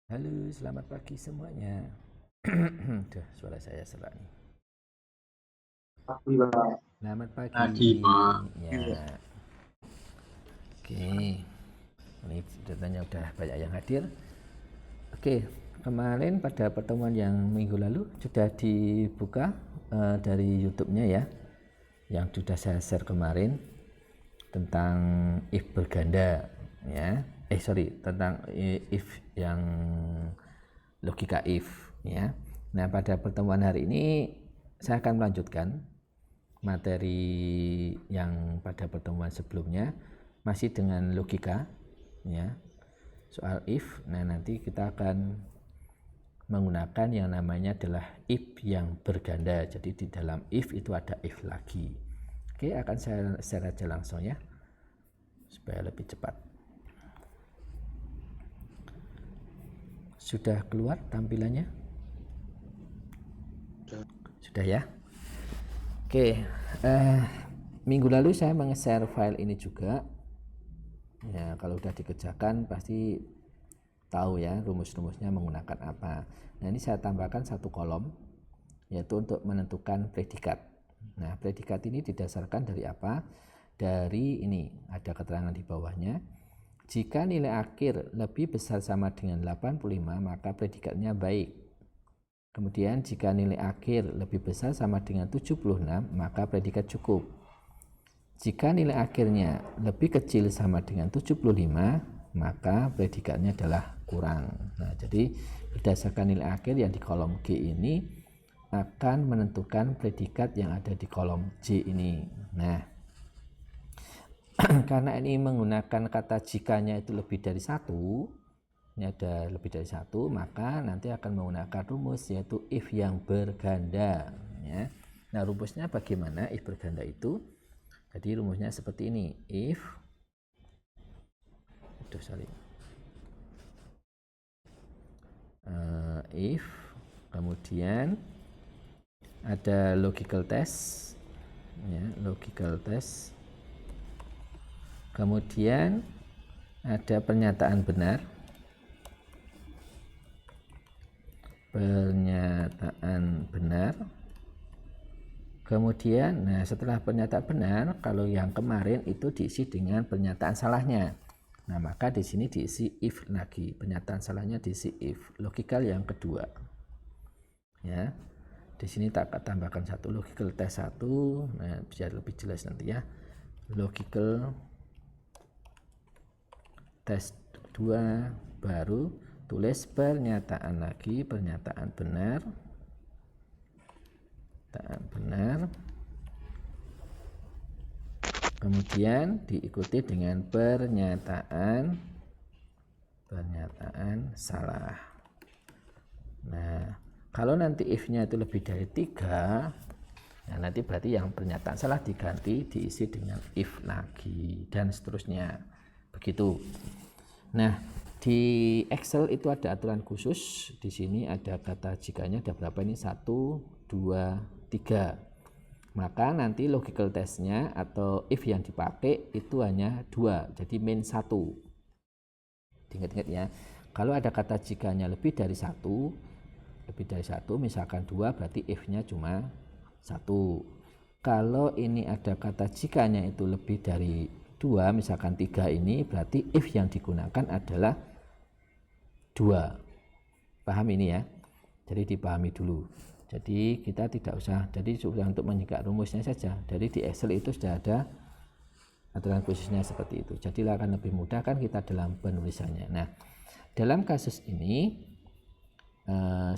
Halo, selamat pagi semuanya. Duh, suara saya serak nih. Pagi, Pak. Selamat Pagi, pagi. Pak. Ya, oke. Ini datanya udah banyak yang hadir. Oke, kemarin pada pertemuan yang minggu lalu sudah dibuka dari YouTube-nya ya, yang sudah saya share kemarin tentang if berganda ya. Tentang if yang logika if ya. Nah, pada pertemuan hari ini saya akan melanjutkan materi yang pada pertemuan sebelumnya masih dengan logika ya. Soal if. Nah, nanti kita akan menggunakan yang namanya adalah if yang berganda. Jadi di dalam if itu ada if lagi. Oke, akan saya share aja langsung ya supaya lebih cepat. Sudah keluar tampilannya? Sudah ya? Oke, minggu lalu saya meng-share file ini juga. Ya, kalau sudah dikerjakan pasti tahu ya rumus-rumusnya menggunakan apa. Nah, ini saya tambahkan satu kolom yaitu untuk menentukan predikat. Nah, predikat ini didasarkan dari apa? Dari ini, ada keterangan di bawahnya. Jika nilai akhir lebih besar sama dengan 85, maka predikatnya baik. Kemudian jika nilai akhir lebih besar sama dengan 76, maka predikat cukup. Jika nilai akhirnya lebih kecil sama dengan 75, maka predikatnya adalah kurang. Nah, jadi berdasarkan nilai akhir yang di kolom G ini akan menentukan predikat yang ada di kolom J ini. Nah, karena ini menggunakan kata jikanya itu lebih dari satu, ini ada lebih dari satu, maka nanti akan menggunakan rumus yaitu if yang berganda ya. Nah, rumusnya bagaimana if berganda itu? Jadi rumusnya seperti ini. If kemudian ada logical test ya, kemudian ada pernyataan benar, kemudian nah setelah pernyataan benar, kalau yang kemarin itu diisi dengan pernyataan salahnya. Nah, maka di sini diisi if lagi, pernyataan salahnya diisi if. Logical yang kedua ya, di sini tak tambahkan satu logical test satu. Nah, biar lebih jelas nanti ya, logical test 2, baru tulis pernyataan lagi, pernyataan benar, kemudian diikuti dengan pernyataan salah. Nah, kalau nanti if-nya itu lebih dari 3, nah nanti berarti yang pernyataan salah diganti, diisi dengan if lagi, dan seterusnya begitu. Nah, di Excel itu ada aturan khusus. Di sini ada kata jikanya ada berapa ini? 1, 2, 3. Maka nanti logical testnya atau if yang dipakai itu hanya 2, jadi min 1. Ingat-ingat ya, kalau ada kata jikanya lebih dari 1, misalkan 2, berarti if-nya cuma 1. Kalau ini ada kata jikanya itu lebih dari 2, misalkan 3 ini, berarti if yang digunakan adalah 2. Paham ini ya? Jadi dipahami dulu. Jadi kita tidak usah, jadi sudah untuk menyingkat rumusnya saja. Jadi di Excel itu sudah ada aturan khususnya seperti itu. Jadi akan lebih mudah kan kita dalam penulisannya. Nah, dalam kasus ini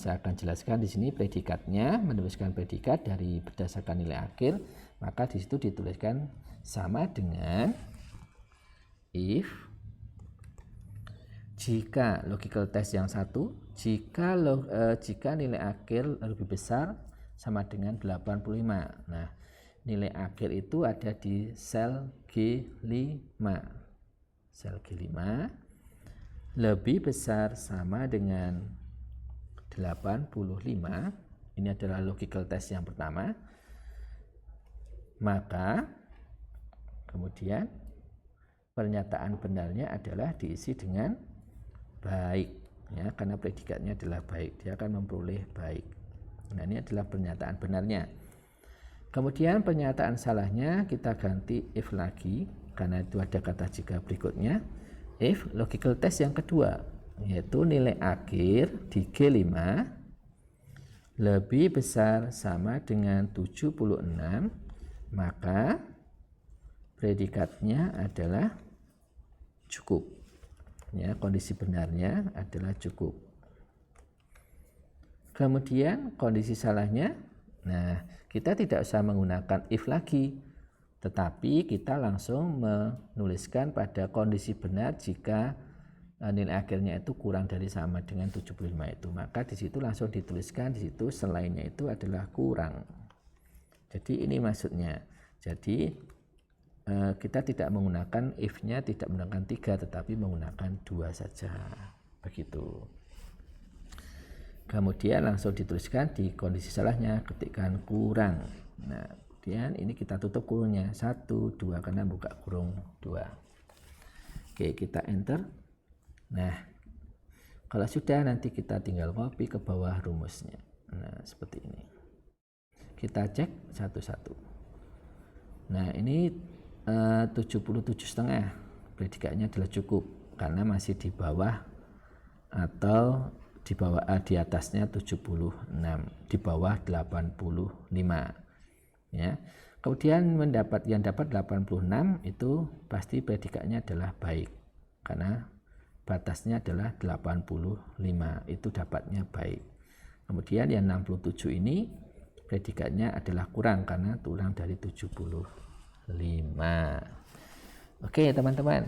saya akan jelaskan di sini predikatnya, menuliskan predikat dari berdasarkan nilai akhir, maka di situ dituliskan sama dengan if jika logical test yang satu, jika nilai akhir lebih besar sama dengan 85. Nah, nilai akhir itu ada di sel G5. Sel G5 lebih besar sama dengan 85. Ini adalah logical test yang pertama. Maka kemudian pernyataan benarnya adalah diisi dengan baik. ya, karena predikatnya adalah baik, dia akan memperoleh baik. Nah, ini adalah pernyataan benarnya. Kemudian pernyataan salahnya kita ganti if lagi, karena itu ada kata jika berikutnya. If logical test yang kedua, yaitu nilai akhir di G5 lebih besar sama dengan 76, maka predikatnya adalah cukup. Ya, kondisi benarnya adalah cukup. Kemudian kondisi salahnya, nah kita tidak usah menggunakan if lagi, tetapi kita langsung menuliskan pada kondisi benar jika nilai akhirnya itu kurang dari sama dengan 75 itu, maka di situ langsung dituliskan di situ selainnya itu adalah kurang. Jadi ini maksudnya. Jadi kita tidak menggunakan if-nya, tidak menggunakan 3, tetapi menggunakan 2 saja. Begitu. Kemudian langsung dituliskan di kondisi salahnya, ketikkan kurang. Nah, kemudian ini kita tutup kurungnya 1, 2 karena buka kurung 2. Oke, kita enter. Nah, kalau sudah nanti kita tinggal copy ke bawah rumusnya. Nah, seperti ini. Kita cek satu-satu. Nah, ini 77,5 predikatnya adalah cukup karena masih di bawah atau di atasnya 76, di bawah 85 ya. Kemudian yang dapat 86 itu pasti predikatnya adalah baik karena batasnya adalah 85, itu dapatnya baik. Kemudian yang 67 ini predikatnya adalah kurang karena kurang dari 75. Oke teman-teman,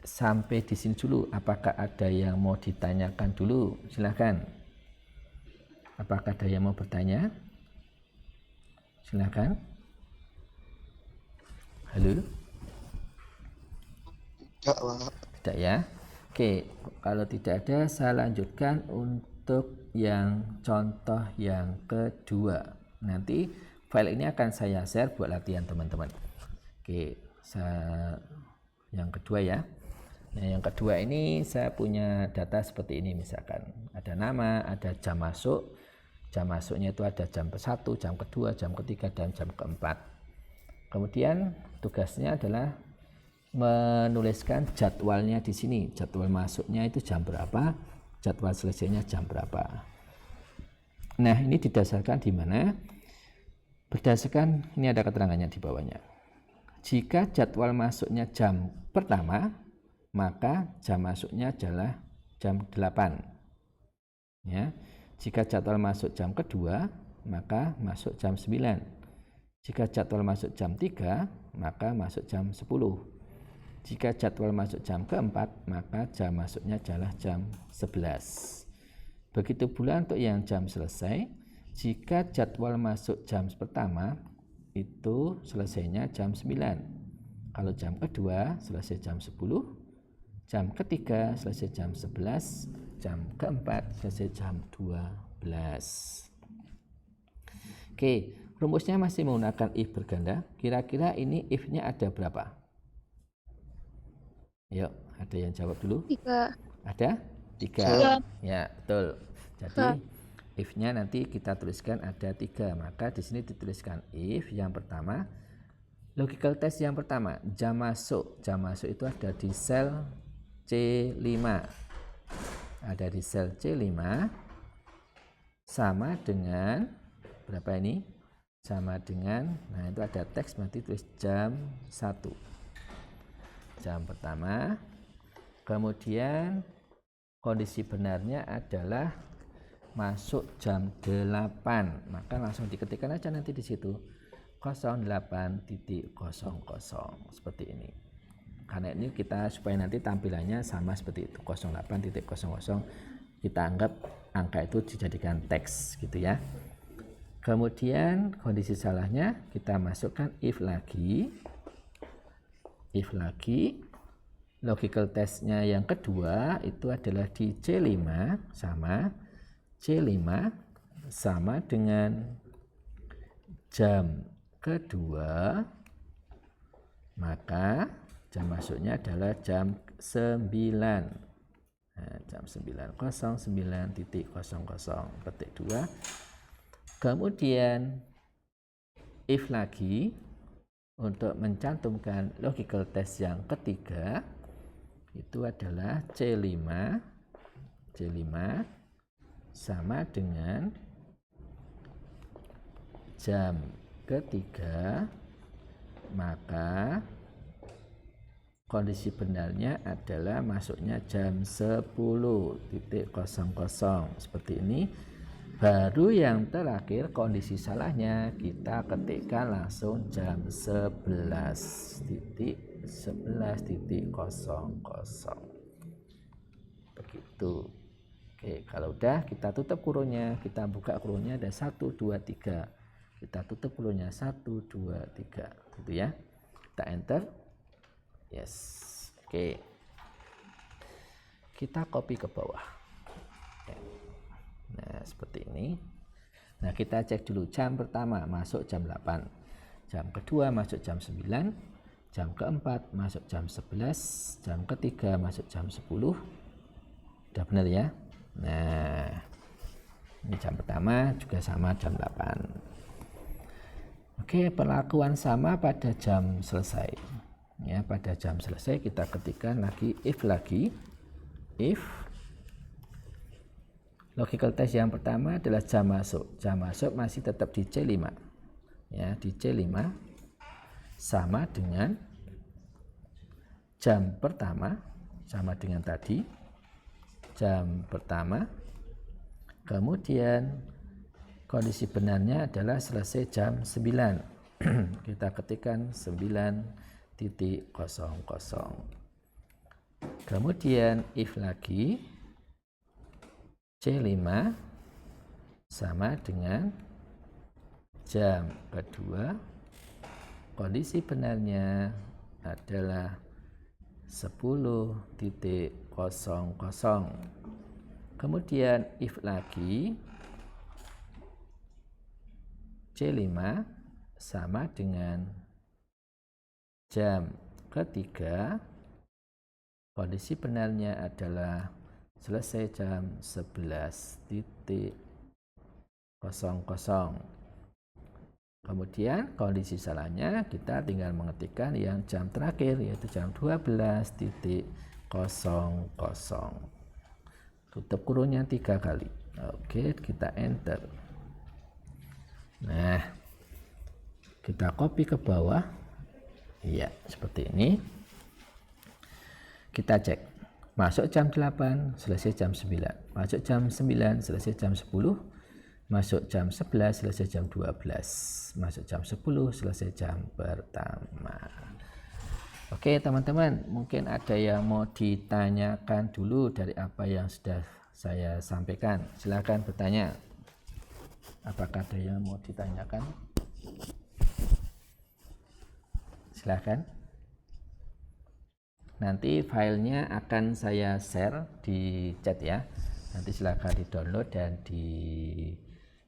sampai di sini dulu. Apakah ada yang mau ditanyakan dulu? Silakan. Apakah ada yang mau bertanya? Silakan. Halo? Tidak ya? Oke, kalau tidak ada saya lanjutkan untuk yang contoh yang kedua. Nanti file ini akan saya share buat latihan teman-teman. Oke, yang kedua ya. Nah, yang kedua ini saya punya data seperti ini, misalkan ada nama, ada jam masuk. Jam masuknya itu ada jam ke-1, jam kedua, jam ketiga, dan jam keempat. Kemudian tugasnya adalah menuliskan jadwalnya di sini. Jadwal masuknya itu jam berapa, jadwal selesainya jam berapa. Nah, ini didasarkan di mana? Berdasarkan, ini ada keterangannya di bawahnya. Jika jadwal masuknya jam pertama, maka jam masuknya adalah jam 8. Ya. Jika jadwal masuk jam kedua, maka masuk jam 9. Jika jadwal masuk jam 3, maka masuk jam 10. Jika jadwal masuk jam keempat, maka jam masuknya adalah jam 11. Begitu pula untuk yang jam selesai. Jika jadwal masuk jam pertama, itu selesainya jam 9. Kalau jam kedua selesai jam 10, jam ketiga selesai jam 11, jam keempat selesai jam 12. Oke, rumusnya masih menggunakan if berganda. Kira-kira ini if-nya ada berapa? Yuk, ada yang jawab dulu? 3. Ada? 3. Ya, betul. Jadi if-nya nanti kita tuliskan ada 3. Maka di sini dituliskan if yang pertama, logical test yang pertama, jam masuk. Jam masuk itu ada di sel C5. Ada di sel C5 sama dengan berapa ini? Sama dengan, nah itu ada teks berarti tulis jam 1. Jam pertama. Kemudian kondisi benarnya adalah masuk jam 8, maka langsung diketikkan aja nanti di situ 08.00 seperti ini. Karena ini kita supaya nanti tampilannya sama seperti itu 08.00, kita anggap angka itu dijadikan teks gitu ya. Kemudian kondisi salahnya kita masukkan if lagi. If lagi, logical testnya yang kedua itu adalah di C5 sama C5 sama dengan jam kedua, maka jam masuknya adalah jam 9. Nah, jam 9.00 petik 2. Kemudian if lagi untuk mencantumkan logical test yang ketiga itu adalah C5 sama dengan jam ketiga, maka kondisi benarnya adalah masuknya jam 10.00 seperti ini. Baru yang terakhir kondisi salahnya kita ketikkan langsung jam 11.00 begitu. Oke, kalau udah kita tutup kurungnya, kita buka kurungnya ada 1 2 3, kita tutup kurungnya 1 2 3 gitu ya. Kita enter. Yes. Oke, kita copy ke bawah. Nah, seperti ini. Nah, kita cek dulu jam pertama masuk jam 8, jam kedua masuk jam 9, jam keempat masuk jam 11, jam ketiga masuk jam 10. Udah benar ya. Nah, ini jam pertama juga sama jam 8. Oke, perlakuan sama pada jam selesai. Ya, pada jam selesai kita ketikkan lagi if logical test yang pertama adalah jam masuk. Jam masuk masih tetap di C5. Ya, di C5 sama dengan jam pertama, sama dengan tadi. Jam pertama. Kemudian kondisi benarnya adalah selesai jam 9. Kita ketikkan 9.00. Kemudian if lagi C5 sama dengan jam kedua, kondisi benarnya adalah 10.00. Kemudian if lagi C5 sama dengan jam ketiga, kondisi benarnya adalah selesai jam 11.00. Kemudian kondisi salahnya kita tinggal mengetikkan yang jam terakhir yaitu jam 12.00. Tutup kurungnya 3 kali. Oke, kita enter. Nah, kita copy ke bawah. Iya, seperti ini. Kita cek. Masuk jam 8, selesai jam 9. Masuk jam 9, selesai jam 10. Masuk jam 11, selesai jam 12. Masuk jam 10, selesai jam pertama. Oke, teman-teman, mungkin ada yang mau ditanyakan dulu dari apa yang sudah saya sampaikan. Silakan bertanya. Apakah ada yang mau ditanyakan? Silakan. Nanti filenya akan saya share di chat ya. Nanti silakan di-download dan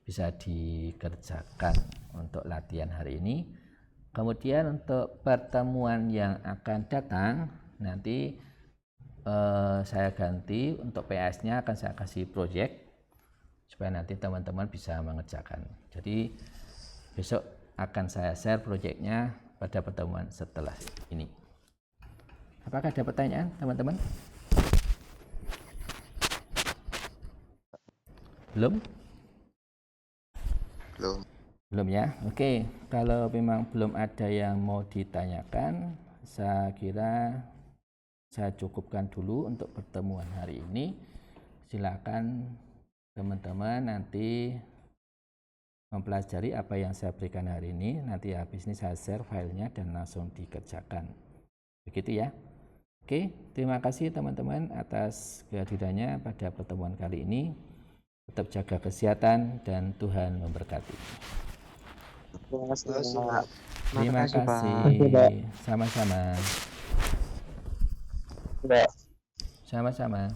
bisa dikerjakan untuk latihan hari ini. Kemudian untuk pertemuan yang akan datang nanti saya ganti untuk PS-nya akan saya kasih project supaya nanti teman-teman bisa mengerjakan. Jadi besok akan saya share projectnya pada pertemuan setelah ini. Apakah ada pertanyaan, teman-teman? Belum? Belum ya? Oke, kalau memang belum ada yang mau ditanyakan, saya kira saya cukupkan dulu untuk pertemuan hari ini. Silakan teman-teman nanti mempelajari apa yang saya berikan hari ini. Nanti habis ini saya share filenya dan langsung dikerjakan. Begitu ya? Oke, terima kasih teman-teman atas kehadirannya pada pertemuan kali ini. Tetap jaga kesehatan dan Tuhan memberkati. Terima kasih, Pak. Terima kasih. Sama-sama. Pak. Sama-sama.